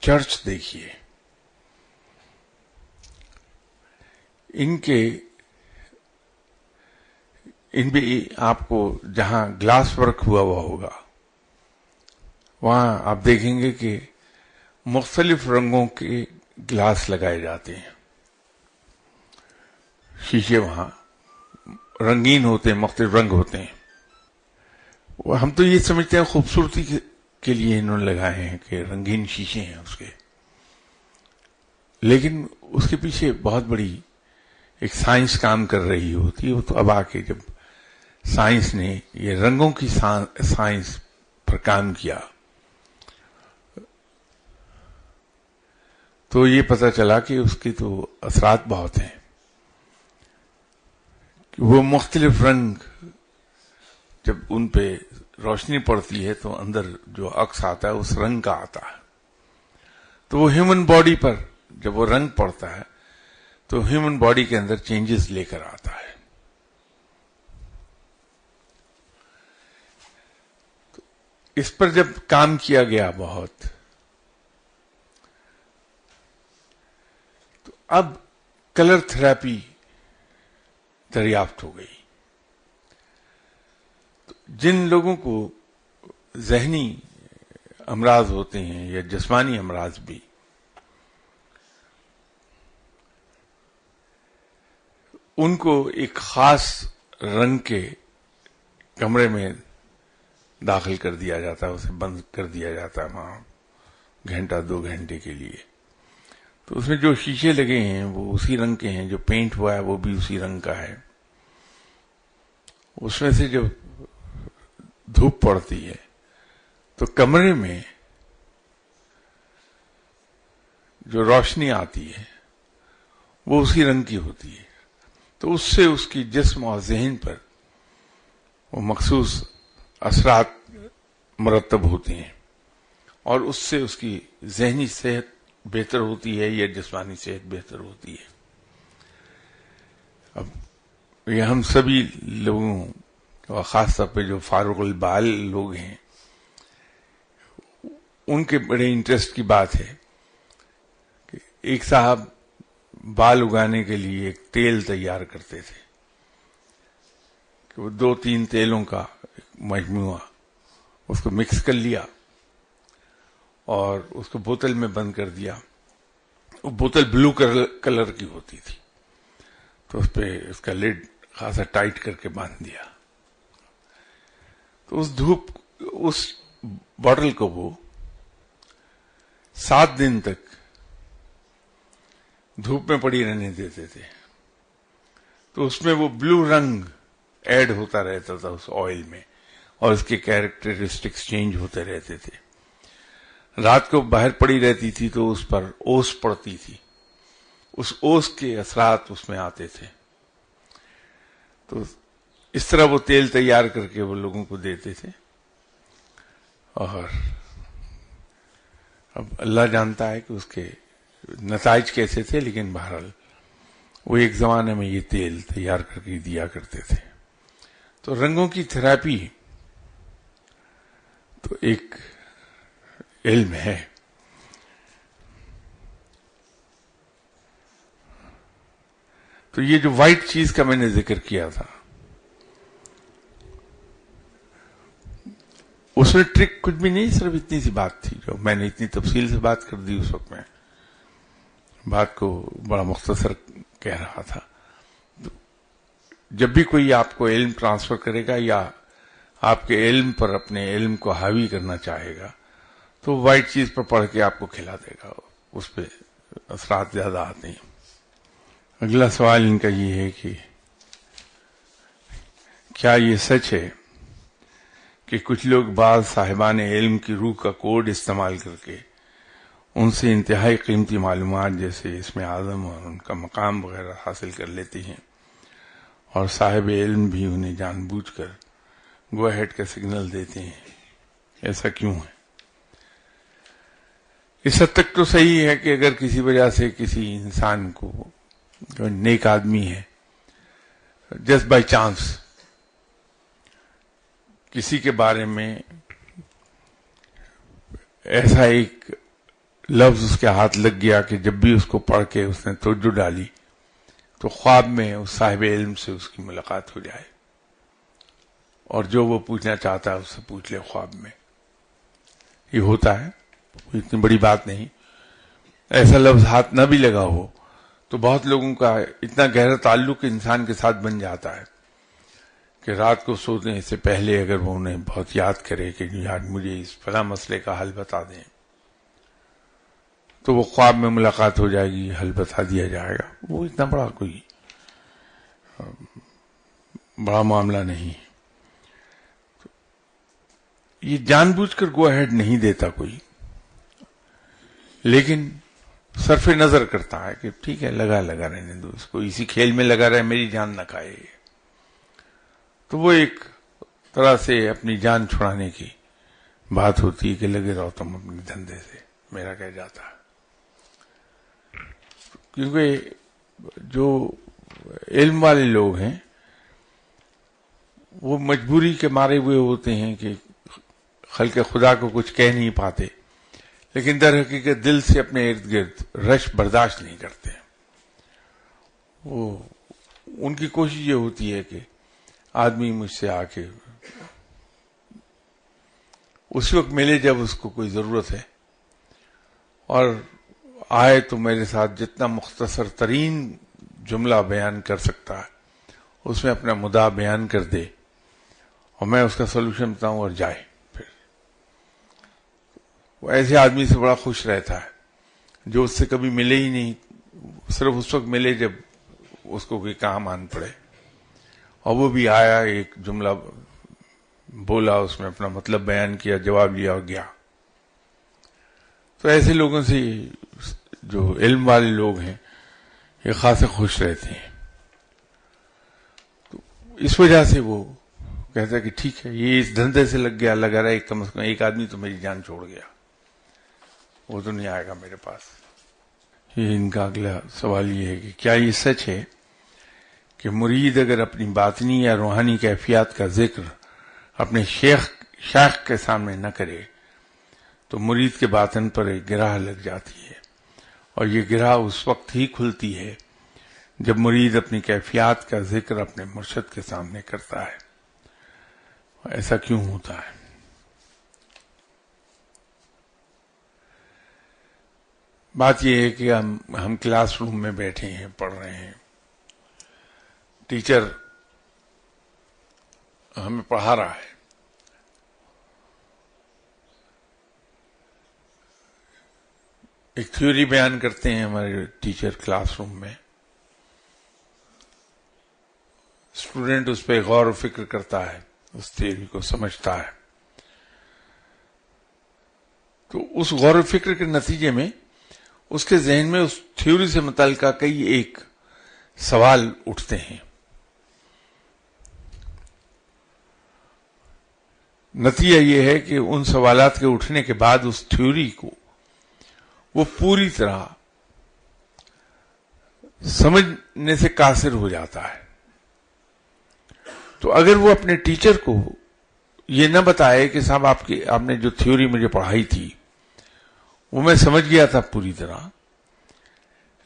چرچ دیکھیے، ان بھی آپ کو جہاں گلاس ورک ہوا ہوگا وہاں آپ دیکھیں گے کہ مختلف رنگوں کے گلاس لگائے جاتے ہیں. شیشے وہاں رنگین ہوتے ہیں، مختلف رنگ ہوتے ہیں. ہم تو یہ سمجھتے ہیں خوبصورتی کے لیے انہوں نے لگائے ہیں کہ رنگین شیشے ہیں اس کے، لیکن اس کے پیچھے بہت بڑی ایک سائنس کام کر رہی ہوتی ہے. وہ تو اب آ کے جب سائنس نے یہ رنگوں کی سائنس پر کام کیا تو یہ پتہ چلا کہ اس کے تو اثرات بہت ہیں. کہ وہ مختلف رنگ جب ان پہ روشنی پڑتی ہے تو اندر جو عکس آتا ہے اس رنگ کا آتا ہے. تو وہ ہیومن باڈی پر جب وہ رنگ پڑتا ہے تو ہیومن باڈی کے اندر چینجز لے کر آتا ہے. تو اس پر جب کام کیا گیا بہت، تو اب کلر تھراپی دریافت ہو گئی. جن لوگوں کو ذہنی امراض ہوتے ہیں یا جسمانی امراض بھی، ان کو ایک خاص رنگ کے کمرے میں داخل کر دیا جاتا ہے، اسے بند کر دیا جاتا ہے وہاں 1-2 گھنٹے کے لیے. تو اس میں جو شیشے لگے ہیں وہ اسی رنگ کے ہیں، جو پینٹ ہوا ہے وہ بھی اسی رنگ کا ہے. اس میں سے جب دھوپ پڑتی ہے تو کمرے میں جو روشنی آتی ہے وہ اسی رنگ کی ہوتی ہے. تو اس سے اس کی جسم اور ذہن پر وہ مخصوص اثرات مرتب ہوتے ہیں، اور اس سے اس کی ذہنی صحت بہتر ہوتی ہے یا جسمانی صحت بہتر ہوتی ہے. اب یہ ہم سبھی لوگوں اور خاص طور پہ جو فارغ البال لوگ ہیں ان کے بڑے انٹرسٹ کی بات ہے کہ ایک صاحب بال اگانے کے لیے ایک تیل تیار کرتے تھے کہ وہ 2-3 تیلوں کا مجموعہ اس کو مکس کر لیا اور اس کو بوتل میں بند کر دیا. وہ بوتل بلو کلر کی ہوتی تھی، تو اس پہ اس کا لڈ خاصا ٹائٹ کر کے باندھ دیا. تو اس بوتل کو وہ 7 دن تک دھوپ میں پڑی رہنے دیتے تھے. تو اس میں وہ بلو رنگ ایڈ ہوتا رہتا تھا اس آئل میں، اور اس کے کیریکٹرسٹکس چینج ہوتے رہتے تھے. رات کو باہر پڑی رہتی تھی تو اس پر اوس پڑتی تھی، اس اوس کے اثرات اس میں آتے تھے. تو اس طرح وہ تیل تیار کر کے وہ لوگوں کو دیتے تھے. اور اب اللہ جانتا ہے کہ اس کے نتائج کیسے تھے، لیکن بہرحال وہ ایک زمانے میں یہ تیل تیار کر کے دیا کرتے تھے. تو رنگوں کی تھراپی تو ایک علم ہے. تو یہ جو وائٹ چیز کا میں نے ذکر کیا تھا، اس میں ٹرک کچھ بھی نہیں، صرف اتنی سی بات تھی جو میں نے اتنی تفصیل سے بات کر دی. اس وقت میں بات کو بڑا مختصر کہہ رہا تھا. جب بھی کوئی آپ کو علم ٹرانسفر کرے گا یا آپ کے علم پر اپنے علم کو حاوی کرنا چاہے گا تو وائٹ چیز پر پڑھ کے آپ کو کھلا دے گا، اس پہ اثرات زیادہ آتے ہیں. اگلا سوال ان کا یہ ہے کہ کیا یہ سچ ہے کہ کچھ لوگ بعض صاحبان علم کی روح کا کوڈ استعمال کر کے ان سے انتہائی قیمتی معلومات جیسے اسم اعظم اور ان کا مقام وغیرہ حاصل کر لیتے ہیں، اور صاحب علم بھی انہیں جان بوجھ کر گو ہیڈ کا سگنل دیتے ہیں؟ ایسا کیوں ہے؟ اس حد تک تو صحیح ہے کہ اگر کسی وجہ سے کسی انسان کو جو نیک آدمی ہے جسٹ بائی چانس کسی کے بارے میں ایسا ایک لفظ اس کے ہاتھ لگ گیا کہ جب بھی اس کو پڑھ کے اس نے توجہ ڈالی تو خواب میں اس صاحب علم سے اس کی ملاقات ہو جائے اور جو وہ پوچھنا چاہتا ہے اس سے پوچھ لے خواب میں. یہ ہوتا ہے، اتنی بڑی بات نہیں. ایسا لفظ ہاتھ نہ بھی لگا ہو تو بہت لوگوں کا اتنا گہرا تعلق انسان کے ساتھ بن جاتا ہے کہ رات کو سونے سے پہلے اگر وہ انہیں بہت یاد کرے کہ یار مجھے اس فلاں مسئلے کا حل بتا دیں، تو وہ خواب میں ملاقات ہو جائے گی، حل بتا دیا جائے گا. وہ اتنا بڑا کوئی بڑا معاملہ نہیں. یہ جان بوجھ کر گو ہیڈ نہیں دیتا کوئی، لیکن صرف نظر کرتا ہے کہ ٹھیک ہے لگا رہنے دو اس کو، اسی کھیل میں لگا رہے، میری جان نہ کھائے. تو وہ ایک طرح سے اپنی جان چھڑانے کی بات ہوتی ہے کہ لگے رہو تم اپنے دھندے سے، میرا کہہ جاتا ہے. کیونکہ جو علم والے لوگ ہیں وہ مجبوری کے مارے ہوئے ہوتے ہیں کہ خلق خدا کو کچھ کہہ نہیں پاتے، لیکن در حقیقت دل سے اپنے ارد گرد رش برداشت نہیں کرتے. وہ ان کی کوشش یہ ہوتی ہے کہ آدمی مجھ سے آ کے اسی وقت ملے جب اس کو کوئی ضرورت ہے، اور آئے تو میرے ساتھ جتنا مختصر ترین جملہ بیان کر سکتا ہے اس میں اپنا مدعا بیان کر دے اور میں اس کا سولوشن بتاؤں اور جائے. پھر وہ ایسے آدمی سے بڑا خوش رہتا ہے جو اس سے کبھی ملے ہی نہیں، صرف اس وقت ملے جب اس کو کوئی کام آن پڑے، اور وہ بھی آیا، ایک جملہ بولا، اس میں اپنا مطلب بیان کیا، جواب لیا اور گیا. تو ایسے لوگوں سے جو علم والے لوگ ہیں یہ خاصے خوش رہتے ہیں. تو اس وجہ سے وہ کہتا ہے کہ ٹھیک ہے یہ اس دھندے سے لگا رہا ہے، کم از کم ایک آدمی تو میری جان چھوڑ گیا، وہ تو نہیں آئے گا میرے پاس. یہ ان کا اگلا سوال یہ ہے کہ کیا یہ سچ ہے کہ مرید اگر اپنی باطنی یا روحانی کیفیات کا ذکر اپنے شیخ کے سامنے نہ کرے تو مرید کے باطن پر ایک گرہ لگ جاتی ہے، اور یہ گرہ اس وقت ہی کھلتی ہے جب مرید اپنی کیفیات کا ذکر اپنے مرشد کے سامنے کرتا ہے. ایسا کیوں ہوتا ہے؟ بات یہ ہے کہ ہم کلاس روم میں بیٹھے ہیں، پڑھ رہے ہیں، ٹیچر ہمیں پڑھا رہا ہے، ایک تھیوری بیان کرتے ہیں ہمارے ٹیچر کلاس روم میں، اسٹوڈنٹ اس پہ غور و فکر کرتا ہے، اس تھیوری کو سمجھتا ہے، تو اس غور و فکر کے نتیجے میں اس کے ذہن میں اس تھیوری سے متعلقہ کئی ایک سوال اٹھتے ہیں. نتیجہ یہ ہے کہ ان سوالات کے اٹھنے کے بعد اس تھیوری کو وہ پوری طرح سمجھنے سے قاصر ہو جاتا ہے. تو اگر وہ اپنے ٹیچر کو یہ نہ بتائے کہ صاحب آپ نے جو تھیوری مجھے پڑھائی تھی وہ میں سمجھ گیا تھا پوری طرح،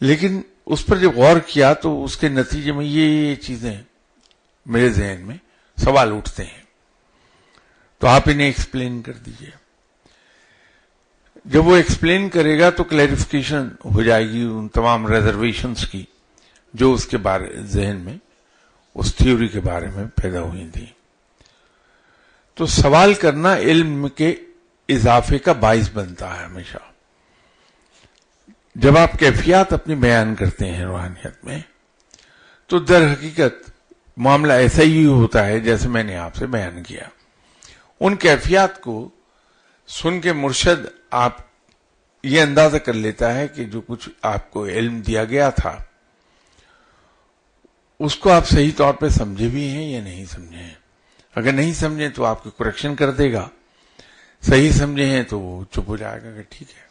لیکن اس پر جب غور کیا تو اس کے نتیجے میں یہ چیزیں میرے ذہن میں سوال اٹھتے ہیں، تو آپ انہیں ایکسپلین کر دیجئے. جب وہ ایکسپلین کرے گا تو کلیریفیکیشن ہو جائے گی ان تمام ریزرویشنز کی جو اس کے ذہن میں اس تھیوری کے بارے میں پیدا ہوئی تھی. تو سوال کرنا علم کے اضافے کا باعث بنتا ہے ہمیشہ. جب آپ کیفیات اپنی بیان کرتے ہیں روحانیت میں تو در حقیقت معاملہ ایسا ہی ہوتا ہے جیسے میں نے آپ سے بیان کیا. ان کیفیات کو سن کے مرشد آپ یہ اندازہ کر لیتا ہے کہ جو کچھ آپ کو علم دیا گیا تھا اس کو آپ صحیح طور پہ سمجھے بھی ہیں یا نہیں سمجھے ہیں. اگر نہیں سمجھیں تو آپ کو کریکشن کر دے گا، صحیح سمجھے ہیں تو وہ چپ ہو جائے گا کہ ٹھیک ہے.